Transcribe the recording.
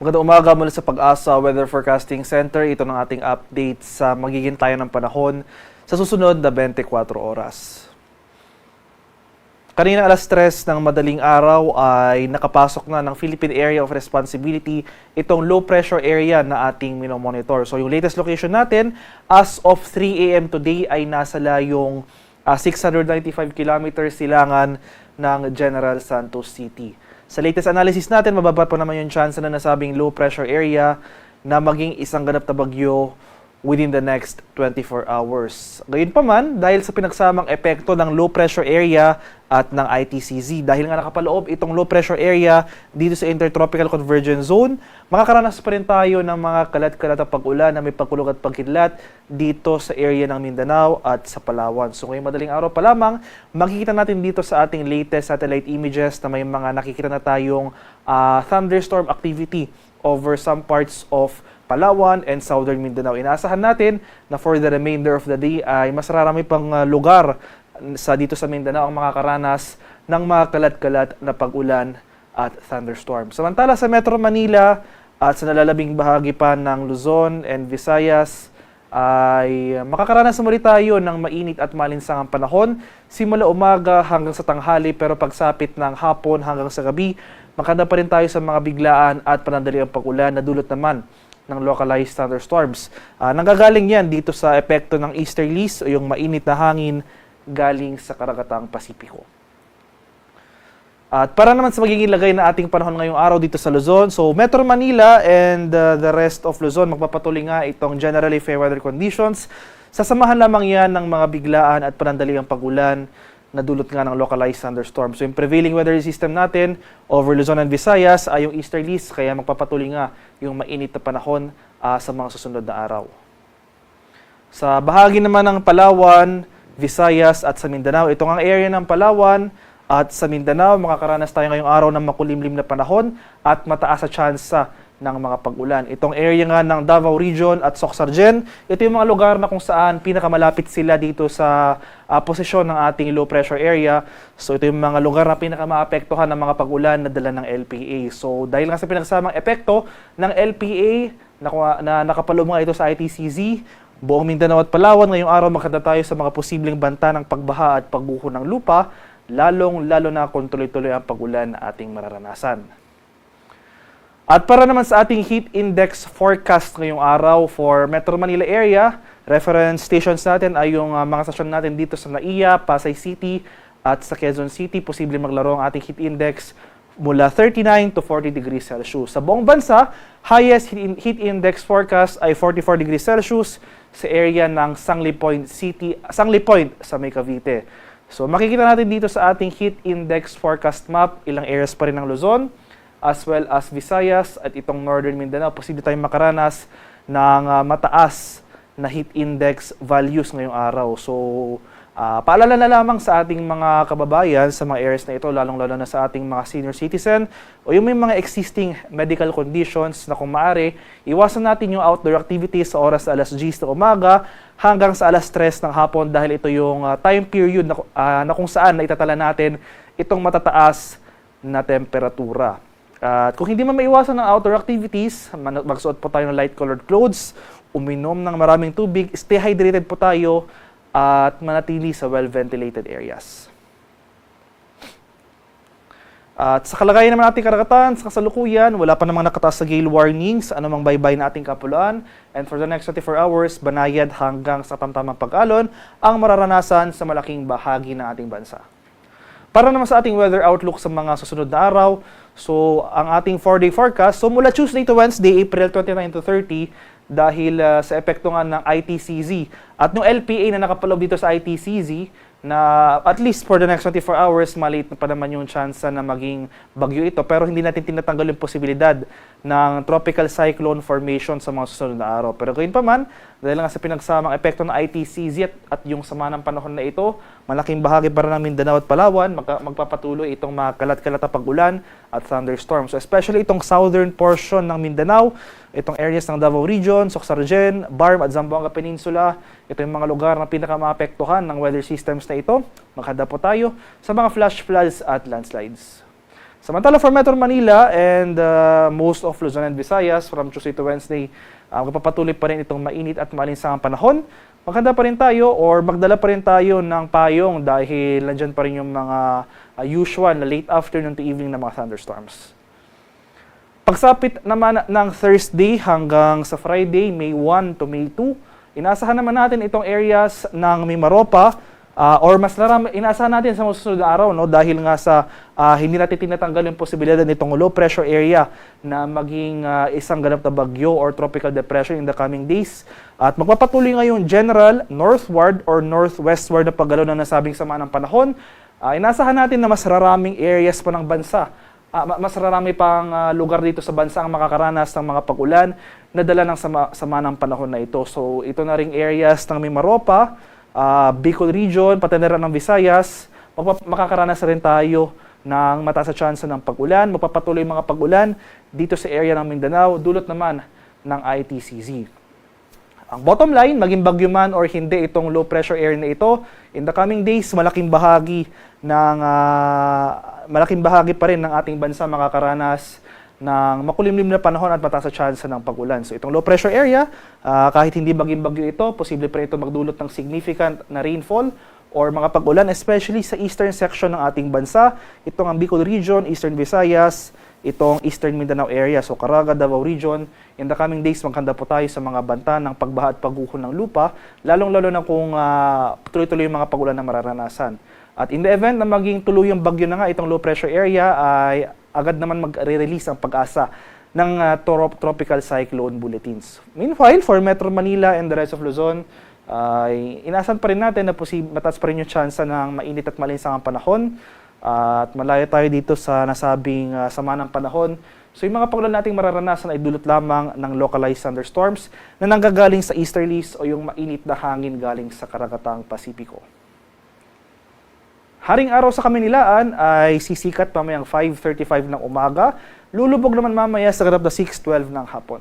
Magandang umaga mula sa Pag-asa Weather Forecasting Center. Ito ng ating update sa magiging tayo ng panahon sa susunod na 24 oras. Kanina alas 3 ng madaling araw ay nakapasok na ng Philippine Area of Responsibility itong low pressure area na ating minomonitor. So yung latest location natin as of 3 a.m. today ay nasa layong 695 kilometers silangan ng General Santos City. Sa latest analysis natin, mababa pa naman yung chance na nasabing low pressure area na maging isang ganap na bagyo within the next 24 hours. Gayunpaman, dahil sa pinagsamang epekto ng low pressure area at ng ITCZ, dahil nga nakapaloob itong low pressure area dito sa Intertropical Convergence Zone, makakaranas pa rin tayo ng mga kalat-kalat na pag-ulan na may pagkulog at pagkidlat dito sa area ng Mindanao at sa Palawan. So ngayong madaling araw pa lamang, makikita natin dito sa ating latest satellite images na may mga nakikita na tayong thunderstorm activity over some parts of Palawan and Southern Mindanao. Inaasahan natin na for the remainder of the day ay mas rarami pang lugar dito sa Mindanao ang makakaranas ng mga kalat-kalat na pag-ulan at thunderstorm. Samantala sa Metro Manila at sa nalalabing bahagi pa ng Luzon and Visayas ay makakaranas muli tayo ng mainit at malinsangang panahon simula umaga hanggang sa tanghali, pero pagsapit ng hapon hanggang sa gabi, makanda pa rin tayo sa mga biglaan at panandaliang pag-ulan na dulot naman ng localized thunderstorms. Nanggagaling yan dito sa epekto ng easterlies o yung mainit na hangin galing sa karagatang Pasipiko. At para naman sa magiging lagay na ating panahon ngayong araw dito sa Luzon, so Metro Manila and the rest of Luzon, magpapatuloy nga itong generally fair weather conditions. Sasamahan lamang yan ng mga biglaan at panandaliang pag-ulan na dulot nga ng localized thunderstorms. So yung prevailing weather system natin over Luzon and Visayas ay yung easterlies, kaya magpapatuloy nga yung mainit na panahon sa mga susunod na araw. Sa bahagi naman ng Palawan, Visayas at sa Mindanao, ito ang area ng Palawan at sa Mindanao, makakaranas tayo ngayong araw ng makulimlim na panahon at mataas sa tsansa ng mga pag-ulan. Itong area nga ng Davao Region at Soc-Sargen, ito yung mga lugar na kung saan pinakamalapit sila dito sa posisyon ng ating low pressure area. So ito yung mga lugar na pinakamaapektuhan ng mga pag-ulan na dala ng LPA. So dahil nga sa pinagsamang epekto ng LPA na nakapaloob nga ito sa ITCZ, buong Mindanao at Palawan, ngayong araw makita tayo sa mga posibleng banta ng pagbaha at pagbuho ng lupa, lalo na kung tuloy-tuloy ang pag-ulan na ating mararanasan. At para naman sa ating heat index forecast ngayong araw for Metro Manila area, reference stations natin ay yung mga stasyon natin dito sa NAIA, Pasay City at sa Quezon City. Posible maglaro ang ating heat index mula 39 to 40 degrees Celsius. Sa buong bansa, highest heat index forecast ay 44 degrees Celsius sa area ng Sangley Point sa May Cavite. So makikita natin dito sa ating heat index forecast map, ilang areas pa rin ng Luzon, as well as Visayas at itong Northern Mindanao. Posible tayong makaranas ng mataas na heat index values ngayong araw. So, paalala na lamang sa ating mga kababayan sa mga areas na ito, lalong-lalo na sa ating mga senior citizen o yung may mga existing medical conditions na kung maaari, iwasan natin yung outdoor activities sa oras alas 10 ng umaga hanggang sa alas 3 ng hapon dahil ito yung time period na kung saan na itatala natin itong matataas na temperatura. At kung hindi man maiwasan ng outdoor activities, magsuot po tayo ng light-colored clothes, uminom ng maraming tubig, stay hydrated po tayo, at manatili sa well-ventilated areas. At sa kalagayan naman nating karagatan, sa kasalukuyan, wala pa namang nakataas sa gale warnings, anumang baybay na ating kapuluan, and for the next 24 hours, banayad hanggang sa tamtamang pag-alon ang mararanasan sa malaking bahagi ng ating bansa. Para naman sa ating weather outlook sa mga susunod na araw, so ang ating 4-day forecast, so mula Tuesday to Wednesday, April 29 to 30, dahil sa epekto nga ng ITCZ at ng LPA na nakapaloob dito sa ITCZ, na at least for the next 24 hours, maliit na pa naman yung chance na maging bagyo ito. Pero hindi natin tinatanggal yung posibilidad ng tropical cyclone formation sa mga susunod na araw. Pero gayon pa man, dahil nga sa pinagsamang epekto ng ITCZ at yung sama ng panahon na ito, malaking bahagi para ng Mindanao at Palawan, magpapatuloy itong mga kalat-kalat na pag-ulan at thunderstorms. So especially itong southern portion ng Mindanao, itong areas ng Davao Region, Soc-Sargen, Barm at Zamboanga Peninsula, ito yung mga lugar na pinakamaapektuhan ng weather systems na ito. Maghanda po tayo sa mga flash floods at landslides. Samantala for Metro Manila and most of Luzon and Visayas from Tuesday to Wednesday, magpapatuloy pa rin itong mainit at maalinsangang panahon. Maganda pa rin tayo or magdala pa rin tayo ng payong dahil nandyan pa rin yung mga usual na late afternoon to evening na mga thunderstorms. Pagsapit naman ng Thursday hanggang sa Friday, May 1 to May 2, inaasahan naman natin itong areas ng Mimaropa, or mas inaasahan natin sa susunod na araw, no, dahil nga sa hindi natin tinatanggal yung posibilidad nitong low pressure area na maging isang ganap na bagyo or tropical depression in the coming days. At magpapatuloy ngayong general northward or northwestward na paggalaw na nasabing sama ng panahon. Inaasahan natin na mas raraming areas pa ng bansa, mas rarami pang lugar dito sa bansa ang makakaranas ng mga pag-ulan na dala ng sama ng panahon na ito. So ito na ring areas ng Mimaropa, Bicol Region, pati na rin ng Visayas, makakaranas rin tayo ng mataas na tsansa ng pag-ulan. Magpapatuloy mga pag-ulan dito sa area ng Mindanao, dulot naman ng ITCZ. Ang bottom line, maging bagyo man or hindi itong low pressure area na ito, in the coming days, malaking bahagi pa rin ng ating bansa makakaranas ng makulimlim na panahon at mataas na tsansa ng pag-ulan. So itong low pressure area, kahit hindi bagyo ito, posible pa rin ito magdulot ng significant na rainfall or mga pag-ulan, especially sa eastern section ng ating bansa. Itong ang Bicol Region, Eastern Visayas, itong Eastern Mindanao area, so Caraga, Davao Region. In the coming days, maghanda po tayo sa mga banta ng pagbaha at pagguho ng lupa, lalong-lalo na kung tuloy-tuloy yung mga pag-ulan na mararanasan. At in the event na maging tuluyang bagyo na nga itong low pressure area, ay agad naman mag-release ang pag-asa ng tropical cyclone bulletins. Meanwhile, for Metro Manila and the rest of Luzon, inaasahan pa rin natin na mataas pa rin yung tsansa ng mainit at malinsangang panahon. At malayo tayo dito sa nasabing sama ng panahon. So yung mga pag-ulan nating mararanasan ay dulot lamang ng localized thunderstorms na nanggagaling sa easterlies o yung mainit na hangin galing sa karagatang Pasipiko. Haring araw sa Kamunilaan ay sisikat mamayang 5:35 ng umaga. Lulubog naman mamaya sa ganap na 6:12 ng hapon.